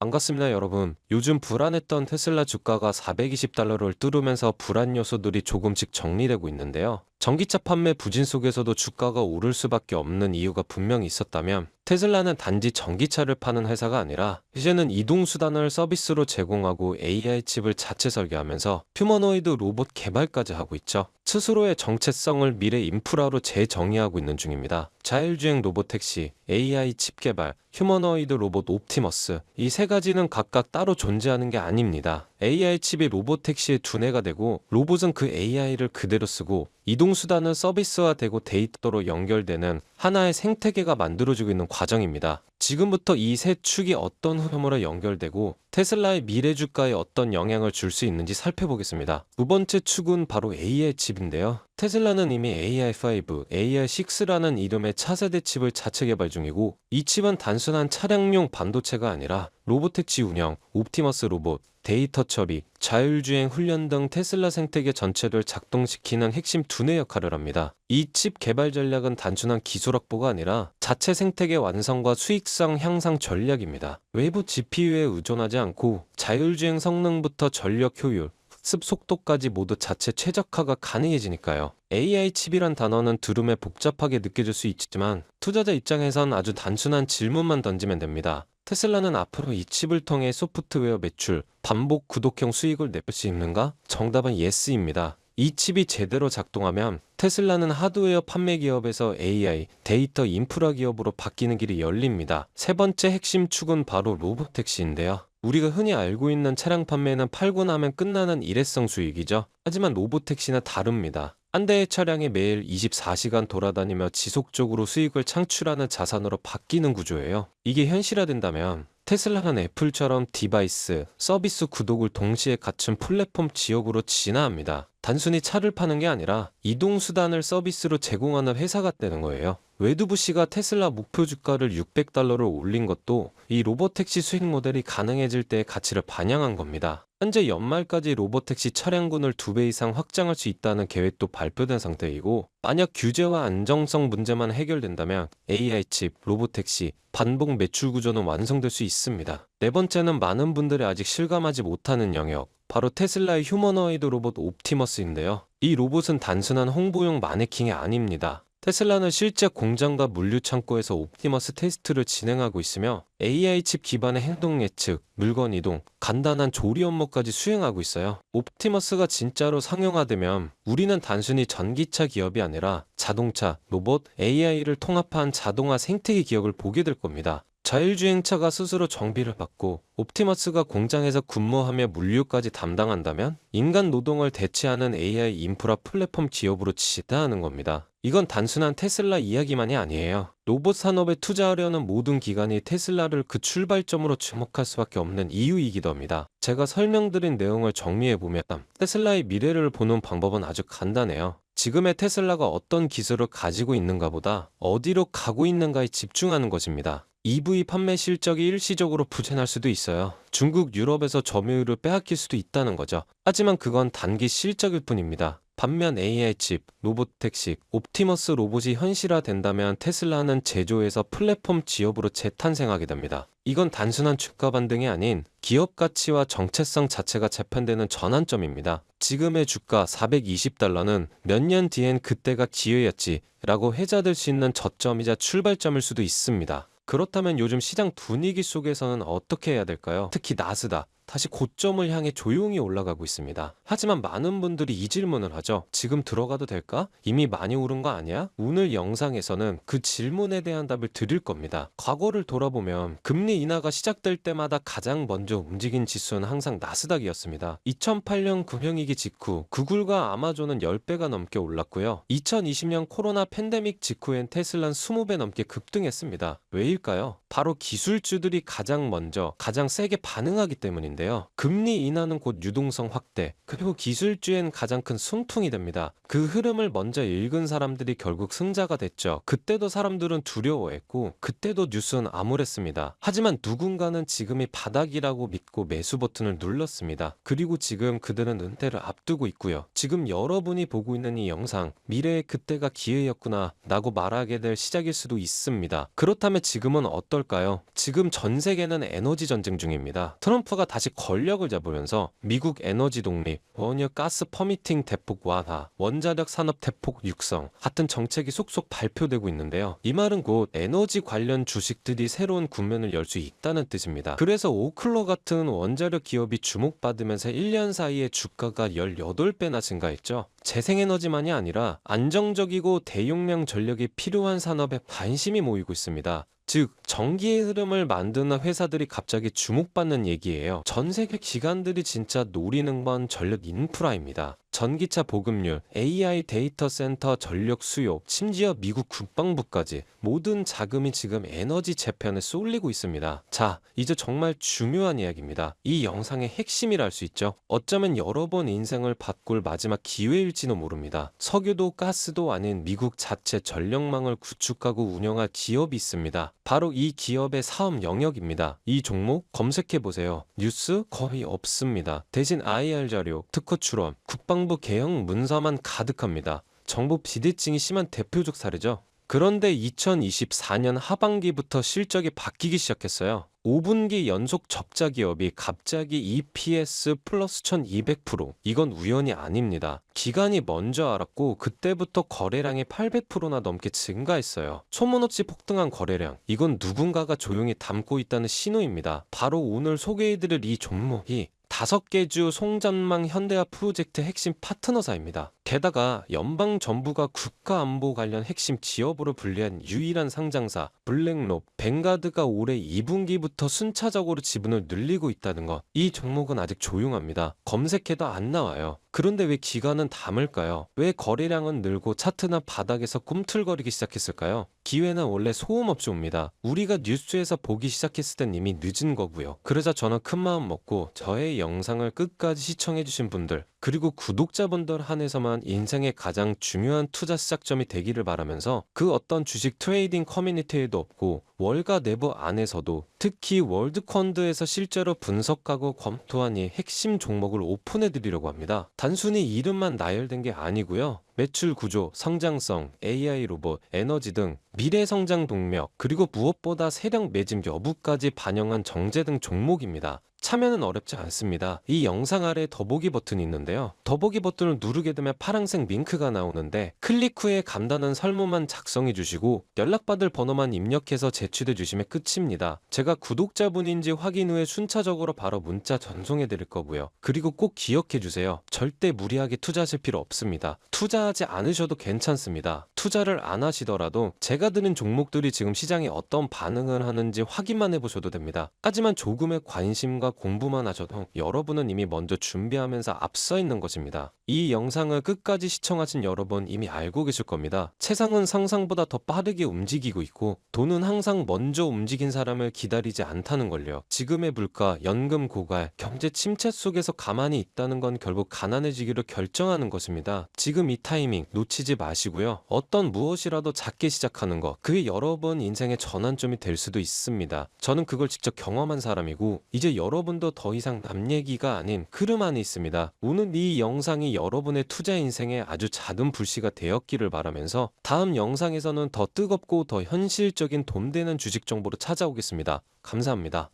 반갑습니다, 여러분. 요즘 불안했던 테슬라 주가가 420달러를 뚫으면서 불안 요소들이 조금씩 정리되고 있는데요. 전기차 판매 부진 속에서도 주가가 오를 수밖에 없는 이유가 분명히 있었다면, 테슬라는 단지 전기차를 파는 회사가 아니라 이제는 이동수단을 서비스로 제공하고 AI 칩을 자체 설계하면서 휴머노이드 로봇 개발까지 하고 있죠. 스스로의 정체성을 미래 인프라로 재정의하고 있는 중입니다. 자율주행 로봇택시, AI 칩 개발, 휴머노이드 로봇 옵티머스, 이 세 가지는 각각 따로 존재하는 게 아닙니다. AI 칩이 로봇택시의 두뇌가 되고, 로봇은 그 AI를 그대로 쓰고, 이동수단은 서비스화되고 데이터로 연결되는 하나의 생태계가 만들어지고 있는 과정입니다. 지금부터 이 세 축이 어떤 흐름으로 연결되고 테슬라의 미래 주가에 어떤 영향을 줄 수 있는지 살펴보겠습니다. 두 번째 축은 바로 AI 칩인데요. 테슬라는 이미 AI5, AI6라는 이름의 차세대 칩을 자체 개발 중이고, 이 칩은 단순한 차량용 반도체가 아니라 로봇택시 운영, 옵티머스 로봇, 데이터 처리, 자율주행 훈련 등 테슬라 생태계 전체를 작동시키는 핵심 두뇌 역할을 합니다. 이 칩 개발 전략은 단순한 기술 확보가 아니라 자체 생태계 완성과 수익성 향상 전략입니다. 외부 GPU에 의존하지 않고 자율주행 성능부터 전력 효율, 습 속도까지 모두 자체 최적화가 가능해지니까요. AI 칩이란 단어는 들으면 복잡하게 느껴질 수 있지만 투자자 입장에선 아주 단순한 질문만 던지면 됩니다. 테슬라는 앞으로 이 칩을 통해 소프트웨어 매출, 반복 구독형 수익을 낼 수 있는가? 정답은 예스입니다. 이 칩이 제대로 작동하면 테슬라는 하드웨어 판매 기업에서 AI, 데이터 인프라 기업으로 바뀌는 길이 열립니다. 세 번째 핵심 축은 바로 로봇택시인데요. 우리가 흔히 알고 있는 차량 판매는 팔고 나면 끝나는 일회성 수익이죠. 하지만 로봇택시는 다릅니다. 한 대의 차량이 매일 24시간 돌아다니며 지속적으로 수익을 창출하는 자산으로 바뀌는 구조예요. 이게 현실화된다면 테슬라는 애플처럼 디바이스, 서비스 구독을 동시에 갖춘 플랫폼 지역으로 진화합니다. 단순히 차를 파는 게 아니라 이동수단을 서비스로 제공하는 회사가 되는 거예요. 웨드부시가 테슬라 목표 주가를 600달러를 올린 것도 이 로봇택시 수익 모델이 가능해질 때의 가치를 반영한 겁니다. 현재 연말까지 로봇택시 차량군을 2배 이상 확장할 수 있다는 계획도 발표된 상태이고, 만약 규제와 안정성 문제만 해결된다면 AI 칩, 로봇택시, 반복 매출 구조는 완성될 수 있습니다. 네 번째는 많은 분들이 아직 실감하지 못하는 영역, 바로 테슬라의 휴머노이드 로봇 옵티머스인데요. 이 로봇은 단순한 홍보용 마네킹이 아닙니다. 테슬라는 실제 공장과 물류 창고에서 옵티머스 테스트를 진행하고 있으며 AI 칩 기반의 행동 예측, 물건 이동, 간단한 조리 업무까지 수행하고 있어요. 옵티머스가 진짜로 상용화되면 우리는 단순히 전기차 기업이 아니라 자동차, 로봇, AI를 통합한 자동화 생태계 기업을 보게 될 겁니다. 자율주행차가 스스로 정비를 받고 옵티머스가 공장에서 근무하며 물류까지 담당한다면 인간 노동을 대체하는 AI 인프라 플랫폼 기업으로 진화하는 겁니다. 이건 단순한 테슬라 이야기만이 아니에요. 로봇 산업에 투자하려는 모든 기관이 테슬라를 그 출발점으로 주목할 수밖에 없는 이유이기도 합니다. 제가 설명드린 내용을 정리해보면 테슬라의 미래를 보는 방법은 아주 간단해요. 지금의 테슬라가 어떤 기술을 가지고 있는가 보다 어디로 가고 있는가에 집중하는 것입니다. EV 판매 실적이 일시적으로 부진할 수도 있어요. 중국, 유럽에서 점유율을 빼앗길 수도 있다는 거죠. 하지만 그건 단기 실적일 뿐입니다. 반면 AI 칩, 로봇택시, 옵티머스 로봇이 현실화된다면 테슬라는 제조에서 플랫폼 기업으로 재탄생하게 됩니다. 이건 단순한 주가 반등이 아닌 기업 가치와 정체성 자체가 재편되는 전환점입니다. 지금의 주가 420달러는 몇 년 뒤엔 그때가 기회였지 라고 회자될 수 있는 저점이자 출발점일 수도 있습니다. 그렇다면 요즘 시장 분위기 속에서는 어떻게 해야 될까요? 특히 나스닥, 다시 고점을 향해 조용히 올라가고 있습니다. 하지만 많은 분들이 이 질문을 하죠. 지금 들어가도 될까? 이미 많이 오른 거 아니야? 오늘 영상에서는 그 질문에 대한 답을 드릴 겁니다. 과거를 돌아보면 금리 인하가 시작될 때마다 가장 먼저 움직인 지수는 항상 나스닥이었습니다. 2008년 금융위기 직후 구글과 아마존은 10배가 넘게 올랐고요. 2020년 코로나 팬데믹 직후엔 테슬라는 20배 넘게 급등했습니다. 왜일까요? 바로 기술주들이 가장 먼저 가장 세게 반응하기 때문인데요. 현상인데요. 금리 인하는 곧 유동성 확대, 그리고 기술주엔 가장 큰 숨통이 됩니다. 그 흐름을 먼저 읽은 사람들이 결국 승자가 됐죠. 그때도 사람들은 두려워했고 그때도 뉴스는 암울했습니다. 하지만 누군가는 지금이 바닥이라고 믿고 매수 버튼을 눌렀습니다. 그리고 지금 그들은 은퇴를 앞두고 있고요. 지금 여러분이 보고 있는 이 영상, 미래의 그때가 기회였구나 라고 말하게 될 시작일 수도 있습니다. 그렇다면 지금은 어떨까요? 지금 전 세계는 에너지 전쟁 중입니다. 트럼프가 다시 권력을 잡으면서 미국 에너지 독립, 원유 가스 퍼미팅 대폭 완화, 원자력 산업 대폭 육성 같은 정책이 속속 발표되고 있는데요. 이 말은 곧 에너지 관련 주식들이 새로운 국면을 열 수 있다는 뜻입니다. 그래서 오클로 같은 원자력 기업이 주목받으면서 1년 사이에 주가가 18배나 증가했죠. 재생에너지만이 아니라 안정적이고 대용량 전력이 필요한 산업에 관심이 모이고 있습니다. 즉 전기의 흐름을 만드는 회사들이 갑자기 주목받는 얘기예요. 전 세계 기관들이 진짜 노리는 건 전력 인프라입니다. 전기차 보급률, AI 데이터 센터 전력 수요, 심지어 미국 국방부까지 모든 자금이 지금 에너지 재편에 쏠리고 있습니다. 자, 이제 정말 중요한 이야기입니다. 이 영상의 핵심이라 할 수 있죠. 어쩌면 여러분 인생을 바꿀 마지막 기회일지도 모릅니다. 석유도 가스도 아닌 미국 자체 전력망을 구축하고 운영할 기업이 있습니다. 바로 이 기업의 사업 영역입니다. 이 종목 검색해보세요. 뉴스 거의 없습니다. 대신 IR 자료, 특허 출원, 국방부 개혁 문서만 가득합니다. 정부 비대칭이 심한 대표적 사례죠. 그런데 2024년 하반기부터 실적이 바뀌기 시작했어요. 5분기 연속 적자 기업이 갑자기 EPS 플러스 1200%. 이건 우연이 아닙니다. 기관이 먼저 알았고 그때부터 거래량이 800%나 넘게 증가했어요. 소문없이 폭등한 거래량. 이건 누군가가 조용히 담고 있다는 신호입니다. 바로 오늘 소개해드릴 이 종목이 5개 주 송전망 현대화 프로젝트 핵심 파트너사입니다. 게다가 연방정부가 국가안보 관련 핵심 지역으로 분류한 유일한 상장사 블랙록, 뱅가드가 올해 2분기부터 순차적으로 지분을 늘리고 있다는 것. 이 종목은 아직 조용합니다. 검색해도 안 나와요. 그런데 왜 기관은 담을까요? 왜 거래량은 늘고 차트나 바닥에서 꿈틀거리기 시작했을까요? 기회는 원래 소음업종입니다. 우리가 뉴스에서 보기 시작했을 땐 이미 늦은 거고요. 그러자 저는 큰 마음 먹고 저의 영상을 끝까지 시청해주신 분들, 그리고 구독자분들 한해서만 인생의 가장 중요한 투자 시작점이 되기를 바라면서 그 어떤 주식 트레이딩 커뮤니티에도 없고 월가 내부 안에서도 특히 월드펀드에서 실제로 분석하고 검토한 이 핵심 종목을 오픈해드리려고 합니다. 단순히 이름만 나열된 게 아니고요. 매출 구조, 성장성, AI 로봇, 에너지 등 미래 성장 동력, 그리고 무엇보다 세력 매집 여부까지 반영한 정제 등 종목입니다. 참여는 어렵지 않습니다. 이 영상 아래 더보기 버튼이 있는데요. 더보기 버튼을 누르게 되면 파란색 링크가 나오는데 클릭 후에 간단한 설문만 작성해 주시고 연락받을 번호만 입력해서 제출해 주시면 끝입니다. 제가 구독자분인지 확인 후에 순차적으로 바로 문자 전송해 드릴 거고요. 그리고 꼭 기억해 주세요. 절대 무리하게 투자하실 필요 없습니다. 투자하지 않으셔도 괜찮습니다. 투자를 안 하시더라도 제가 드는 종목들이 지금 시장에 어떤 반응을 하는지 확인만 해보셔도 됩니다. 하지만 조금의 관심과 공부만 하셔도 여러분은 이미 먼저 준비하면서 앞서 있는 것입니다. 이 영상을 끝까지 시청하신 여러분 이미 알고 계실 겁니다. 세상은 상상보다 더 빠르게 움직이고 있고 돈은 항상 먼저 움직인 사람을 기다리지 않다는 걸요. 지금의 물가, 연금 고갈, 경제 침체 속에서 가만히 있다는 건 결국 가난해지기로 결정하는 것입니다. 지금 이 타이밍 놓치지 마시고요. 어떤 무엇이라도 작게 시작하는 것, 그게 여러분 인생의 전환점이 될 수도 있습니다. 저는 그걸 직접 경험한 사람이고 이제 여러분도 더 이상 남 얘기가 아닌 흐름 안에 있습니다. 오늘 이 영상이 여러분의 투자 인생에 아주 작은 불씨가 되었기를 바라면서 다음 영상에서는 더 뜨겁고 더 현실적인 돈 되는 주식 정보로 찾아오겠습니다. 감사합니다.